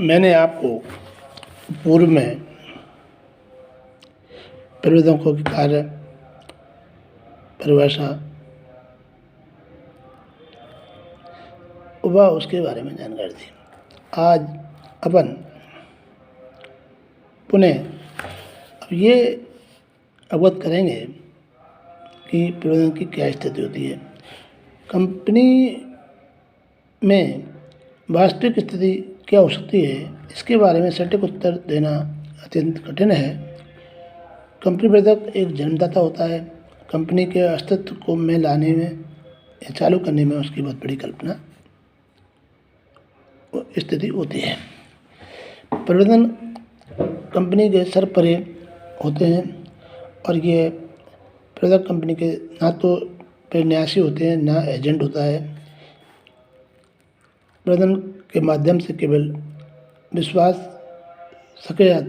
मैंने आपको पूर्व में प्रबंधकों की कार्य परिभाषा व उसके बारे में जानकारी दी। आज अपन पुनः अब ये अवगत करेंगे कि प्रबंधन की क्या स्थिति होती है। कंपनी में वास्तविक स्थिति क्या हो सकती है, इसके बारे में सटीक उत्तर देना अत्यंत कठिन है। कंपनी प्रबंधक एक जन्मदाता होता है। कंपनी के अस्तित्व को में लाने में या चालू करने में उसकी बहुत बड़ी कल्पना स्थिति होती है। प्रबंधन कंपनी के सरपरे होते हैं और ये प्रबंधक कंपनी के ना तो न्यासी होते हैं ना एजेंट होता है। प्रबंधन के माध्यम से केवल विश्वास पाया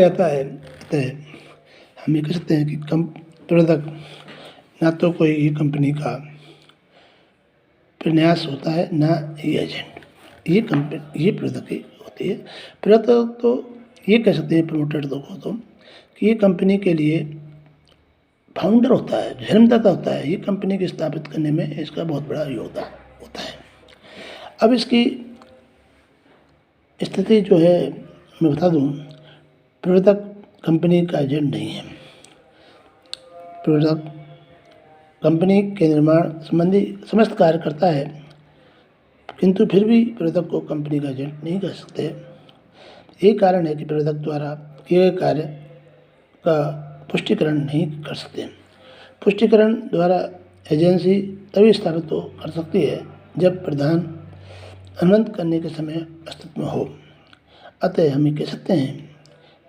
जाता है। अतः हम ये कह सकते हैं कि प्रबंधक ना तो कोई ही कंपनी का प्रन्यास होता है ना ही एजेंट। ये प्रबंधक ही होती है। प्रबंधक तो ये कह सकते हैं प्रमोटर को तो कि ये कंपनी के लिए फाउंडर होता है, जन्मदाता होता है। ये कंपनी को स्थापित करने में इसका बहुत बड़ा योगदान होता है। अब इसकी स्थिति जो है मैं बता दूं, प्रबंधक कंपनी का एजेंट नहीं है। प्रबंधक कंपनी के निर्माण संबंधी समस्त कार्य करता है, किंतु फिर भी प्रबंधक को कंपनी का एजेंट नहीं कर सकते। यही कारण है कि प्रबंधक द्वारा किए गए कार्य का पुष्टिकरण नहीं कर सकते। पुष्टिकरण द्वारा एजेंसी तभी स्थापित कर सकती है जब प्रधान अनुबंध करने के समय अस्तित्व में हो। अतः हम ये कह सकते हैं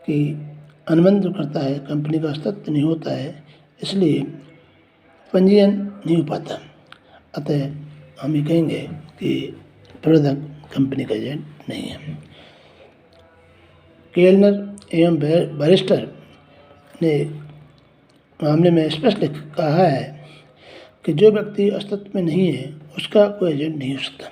कि अनुबंध जो करता है कंपनी का अस्तित्व नहीं होता है, इसलिए पंजीयन नहीं हो पाता। अतः हम ये कहेंगे कि प्रबंधक कंपनी का एजेंट नहीं है। केलनर एवं बैरिस्टर ने मामले में स्पष्ट कहा है कि जो व्यक्ति अस्तित्व में नहीं है उसका कोई एजेंट नहीं हो सकता।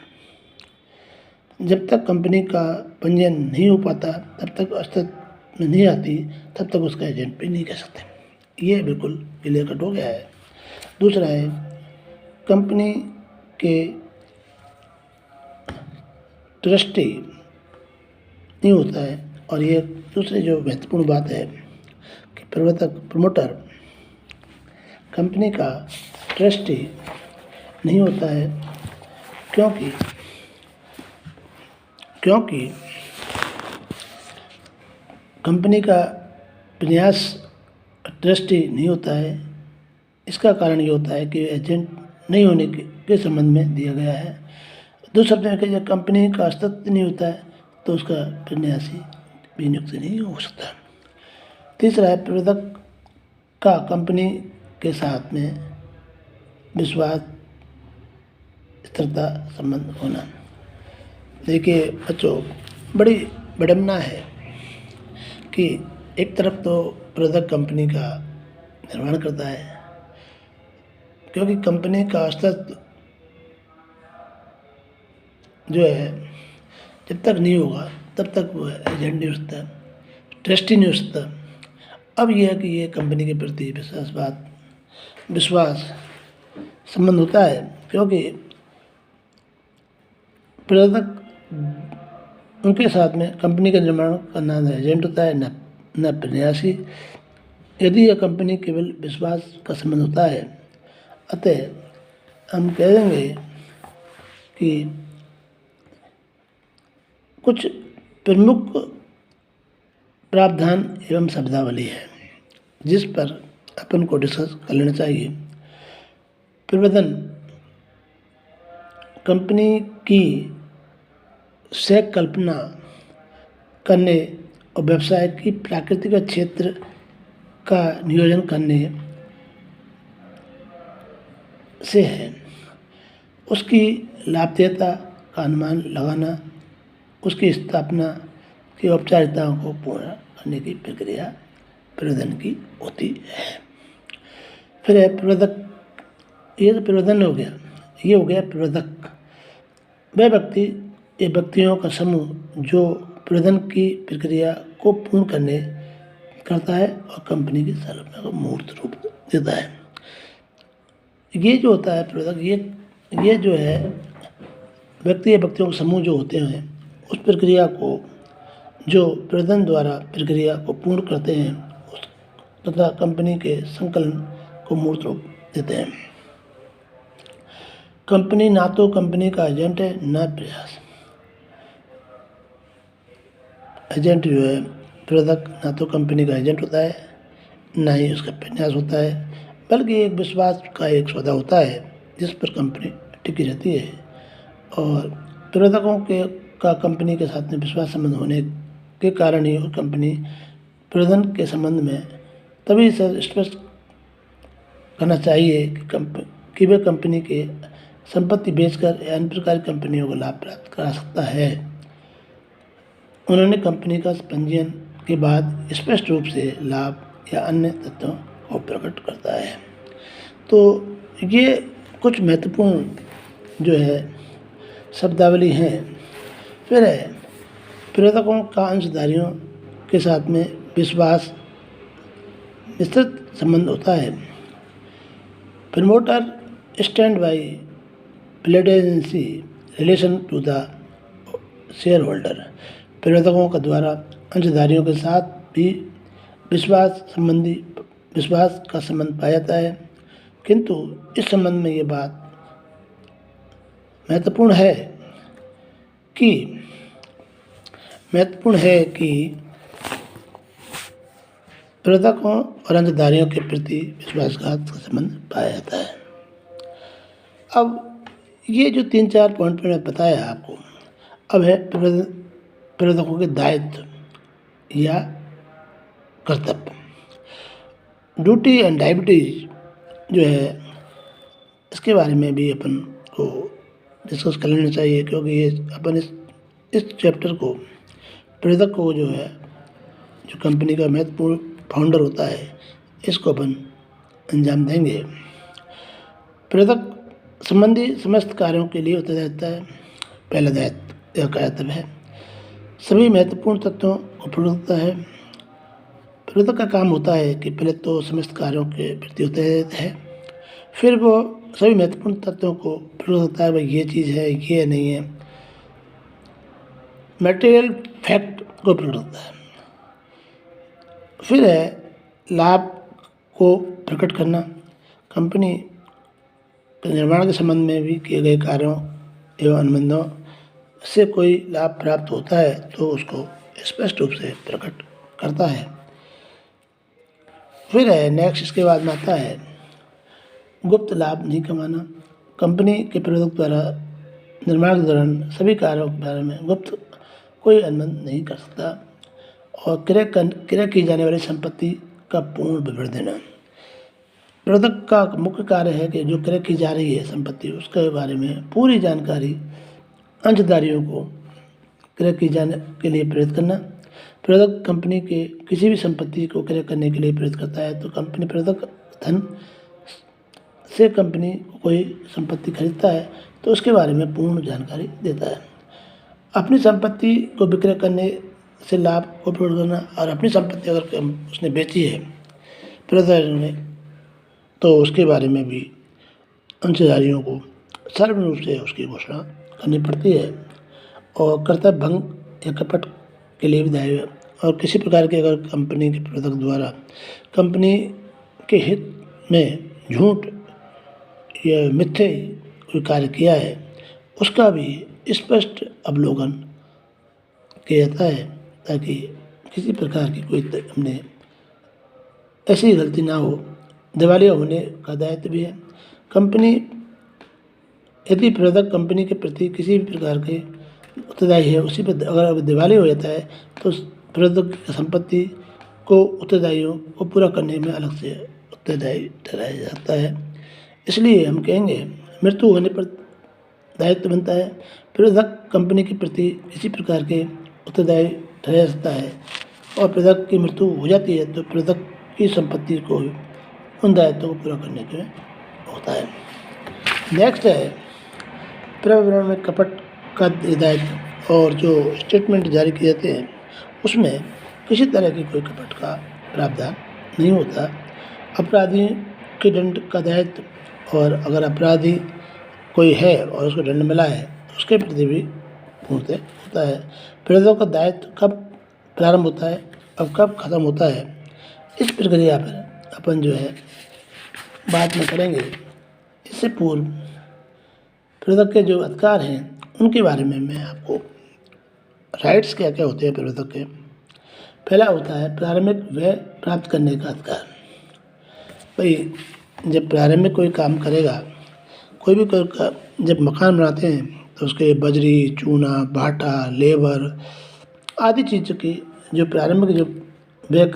जब तक कंपनी का पंजीयन नहीं हो पाता, तब तक अस्तित्व में नहीं आती, तब तक उसका एजेंट भी नहीं कह सकते। ये बिल्कुल क्लियर कट हो गया है। दूसरा है कंपनी के ट्रस्टी नहीं होता है। और ये दूसरी जो महत्वपूर्ण बात है कि प्रमोटर कंपनी का ट्रस्टी नहीं होता है, क्योंकि कंपनी का प्रयास ट्रस्टी नहीं होता है। इसका कारण ये होता है कि एजेंट नहीं होने के संबंध में दिया गया है। दूसरे शब्द में कहिए, कंपनी का अस्तित्व नहीं होता है तो उसका प्रन्यासी भी नियुक्त नहीं हो सकता। तीसरा है प्रबंधक का कंपनी के साथ में विश्वास स्थिरता संबंध होना। देखिए बच्चों, बड़ी विडंबना है कि एक तरफ तो प्रबंधक कंपनी का निर्माण करता है, क्योंकि कंपनी का अस्तित्व जो है जब तक नहीं होगा तब तक वो एजेंट नहीं हो सकता, ट्रस्टी नहीं हो सकता। अब यह है कि ये कंपनी के प्रति विश्वास संबंध होता है, क्योंकि प्रबंधक उनके साथ में कंपनी का निर्माण करना न एजेंट होता है न प्रन्यासी। यदि यह कंपनी केवल विश्वास का संबंध होता है, अतः हम कह देंगे कि कुछ प्रमुख प्रावधान एवं शब्दावली है जिस पर अपन को डिस्कस कर लेना चाहिए। प्रबंधन कंपनी की सह कल्पना करने और व्यवसाय की प्राकृतिक क्षेत्र का नियोजन करने से है। उसकी लाभप्रदता का अनुमान लगाना, उसकी स्थापना की औपचारिकताओं को पूरा करने की प्रक्रिया प्रबंधन की होती है। फिर है प्रबंधक। ये तो प्रबंधन हो गया, ये हो गया प्रबंधक। वह व्यक्ति ये व्यक्तियों का समूह जो प्रबंधन की प्रक्रिया को पूर्ण करता है और कंपनी की संरचना को मूर्त रूप देता है। ये जो होता है प्रबंधक, ये जो है व्यक्तियों के समूह जो होते हैं, उस प्रक्रिया को जो प्रबंधन द्वारा प्रक्रिया को पूर्ण करते हैं तथा कंपनी के संकलन को मूर्त रूप देते हैं। कंपनी ना तो कंपनी का एजेंट है न प्रयास। एजेंट जो है प्रबंधक ना तो कंपनी का एजेंट होता है, ना ही उसका प्रयास होता है, बल्कि एक विश्वास का एक सौदा होता है जिस पर कंपनी टिकी रहती है। और प्रबंधकों का कंपनी के साथ में विश्वास संबंध होने के कारण ही कंपनी प्रबंधन के संबंध में तभी से स्पष्ट करना चाहिए कि वे कंपनी के संपत्ति बेचकर या अन्य प्रकार की कंपनियों को लाभ प्राप्त करा सकता है। उन्होंने कंपनी का पंजीयन के बाद स्पष्ट रूप से लाभ या अन्य तथ्यों को प्रकट करता है। तो ये कुछ महत्वपूर्ण जो है शब्दावली हैं। फिर है प्रबंधकों का अंशधारियों के साथ में विश्वास विस्तृत संबंध होता है। Promoter stand by pledgency relation to the shareholder. प्रबंधकों के द्वारा अंशधारियों के साथ भी विश्वास का संबंध पाया जाता है, किंतु इस संबंध में ये बात महत्वपूर्ण है कि प्रबंधकों और अंशधारियों के प्रति विश्वासघात का संबंध पाया जाता है। अब ये जो 3-4 पॉइंट मैंने बताया आपको, अब है प्रबंधकों के दायित्व या कर्तव्य। ड्यूटी एंड डायबिटीज जो है इसके बारे में भी अपन को डिस्कस कर लेना चाहिए, क्योंकि ये अपन इस चैप्टर को प्रबंधक को जो है जो कंपनी का महत्वपूर्ण फाउंडर होता है इसको अपन अंजाम देंगे। प्रबंधक संबंधी समस्त कार्यों के लिए उत्तरदायी रहता है। पहला दायित्व या कर्तव्य है सभी महत्वपूर्ण तत्वों को पूर्ण करता है। प्रबंधक का काम होता है कि पहले तो समस्त कार्यों के प्रति उत्तरदायी है, फिर वो सभी महत्वपूर्ण तत्वों को पूर्ण करता है। भाई ये चीज़ है, ये नहीं है, मटेरियल फैक्ट को पूर्ण करता है। फिर है लाभ को प्रकट करना। कंपनी के निर्माण के संबंध में भी किए गए कार्यों एवं अनुबंधों से कोई लाभ प्राप्त होता है तो उसको स्पष्ट रूप से प्रकट करता है। फिर है नेक्स्ट, इसके बाद में आता है गुप्त लाभ नहीं कमाना। कंपनी के प्रबंधक द्वारा निर्माण के दौरान सभी कार्यों के बारे में गुप्त कोई अनुबंध नहीं कर सकता और क्रय की जाने वाली संपत्ति का पूर्ण विवरण देना। प्रबंधक का मुख्य कार्य है कि जो क्रय की जा रही है संपत्ति उसके बारे में पूरी जानकारी अंशधारियों को क्रय की जाने के लिए प्रेरित करना। प्रबंधक कंपनी के किसी भी संपत्ति को क्रय करने के लिए प्रेरित करता है तो कंपनी प्रबंधक धन से कंपनी कोई संपत्ति खरीदता है तो उसके बारे में पूर्ण जानकारी देता है। अपनी संपत्ति को विक्रय करने से लाभ को पूर्ण करना और अपनी संपत्ति अगर उसने बेची है प्रबंधक ने तो उसके बारे में भी अंशधारियों को सर्व रूप से उसकी घोषणा करनी पड़ती है। और कर्तव्य भंग या कपट के लिए भी दायी है। और किसी प्रकार के अगर कंपनी के प्रबंधक द्वारा कंपनी के हित में झूठ या मिथ्या कोई कार्य किया है उसका भी स्पष्ट अवलोकन किया जाता है ताकि किसी प्रकार की कोई हमने ऐसी गलती ना हो। दिवालिया होने का दायित्व भी है। कंपनी यदि प्रबंधक कंपनी के प्रति किसी भी प्रकार के उत्तरदायी है, उसी पर अगर दिवालिया हो जाता है तो प्रबंधक की संपत्ति को उत्तरदायियों को पूरा करने में अलग से उत्तरदायी ठहराया जाता है। इसलिए हम कहेंगे मृत्यु होने पर दायित्व बनता है। प्रबंधक कंपनी के प्रति किसी प्रकार के उत्तरदायी ठहरा सकता है और प्रबंधक की मृत्यु हो जाती है तो प्रबंधक की संपत्ति को उन दायित्वों को पूरा करने के होता है। नेक्स्ट है पर्यावरण में कपट का हिदायत और जो स्टेटमेंट जारी किए जाते हैं उसमें किसी तरह की कोई कपट का प्रावधान नहीं होता। अपराधी के दंड का दायित्व और अगर अपराधी कोई है और उसको दंड मिला है तो उसके प्रति भी पूर्णतः होता है। प्रेरितों का दायित्व कब प्रारंभ होता है और कब खत्म होता है, इस प्रक्रिया पर अपन जो है बात में करेंगे। इससे पूर्व प्रेरित के जो अधिकार हैं उनके बारे में मैं आपको राइट्स क्या क्या होते हैं प्रेरित के। पहला होता है प्रारंभिक व्यय प्राप्त करने का अधिकार। भाई जब प्रारंभिक कोई काम करेगा, कोई भी जब मकान बनाते हैं तो उसके बजरी, चूना, भाटा, लेबर आदि चीज़ की जो प्रारंभिक जो व्यय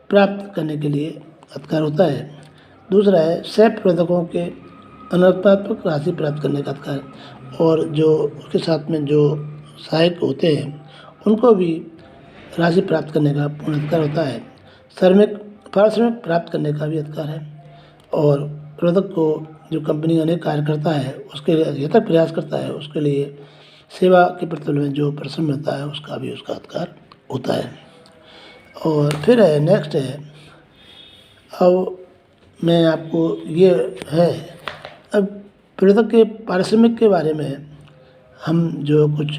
प्राप्त करने के लिए अधिकार होता है। दूसरा है सह प्रेरकों के अनुत्पादक राशि प्राप्त करने का अधिकार, और जो उसके साथ में जो सहायक होते हैं उनको भी राशि प्राप्त करने का पूर्ण अधिकार होता है। पारिश्रमिक प्राप्त करने का भी अधिकार है, और प्रेरक को जो कंपनी अनेक कार्य करता है उसके लिए यथक प्रयास करता है, उसके लिए सेवा के प्रतिफल में जो परिश्रम मिलता है उसका भी उसका अधिकार होता है। और फिर है नेक्स्ट है, अब मैं आपको ये है, अब प्रेरक के पारिश्रमिक के बारे में हम जो कुछ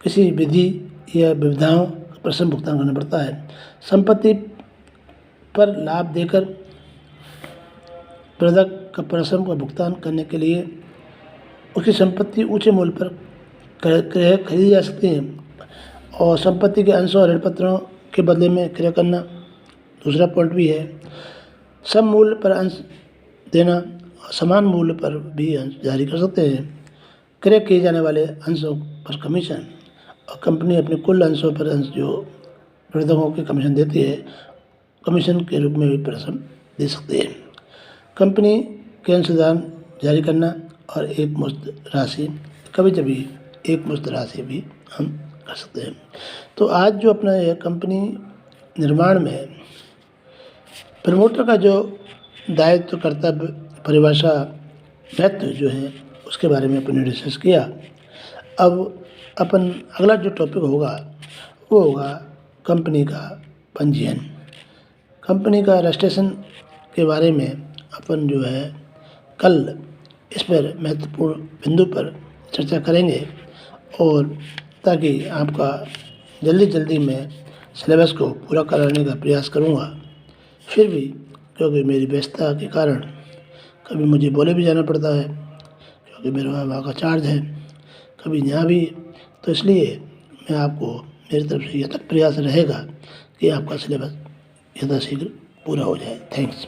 किसी विधि या विविधाओं का परिश्रम भुगतान करना पड़ता है। संपत्ति पर लाभ देकर प्रेरक का परिश्रम का भुगतान करने के लिए उसकी संपत्ति ऊंचे मूल्य पर खरीदी जा सकती है, और संपत्ति के अंशों और ऋण पत्रों के बदले में क्रय करना दूसरा पॉइंट भी है। सम मूल्य पर अंश देना और समान मूल्य पर भी अंश जारी कर सकते हैं। क्रय किए जाने वाले अंशों पर कमीशन, और कंपनी अपने कुल अंशों पर अंश जो प्रेरकों की कमीशन देती है, कमीशन के रूप में भी परिश्रम दे सकते हैं। कंपनी के अंशदान जारी करना और एक मुश्त राशि, कभी कभी एक मुश्त राशि भी हम कर सकते हैं। तो आज जो अपना यह कंपनी निर्माण में प्रमोटर का जो दायित्व, कर्तव्य, परिभाषा, महत्व जो है उसके बारे में अपन ने डिस्कस किया। अब अपन अगला जो टॉपिक होगा वो होगा कंपनी का पंजीयन। कंपनी का रजिस्ट्रेशन के बारे में अपन जो है कल इस पर महत्वपूर्ण बिंदु पर चर्चा करेंगे, और ताकि आपका जल्दी मैं सिलेबस को पूरा कराने का प्रयास करूँगा। फिर भी क्योंकि मेरी व्यस्तता के कारण कभी मुझे बोले भी जाना पड़ता है, क्योंकि मेरे वहाँ का चार्ज है, कभी यहाँ भी, तो इसलिए मैं आपको मेरी तरफ से यथक प्रयास रहेगा कि आपका सिलेबस यथाशीघ्र पूरा हो जाए। थैंक्स।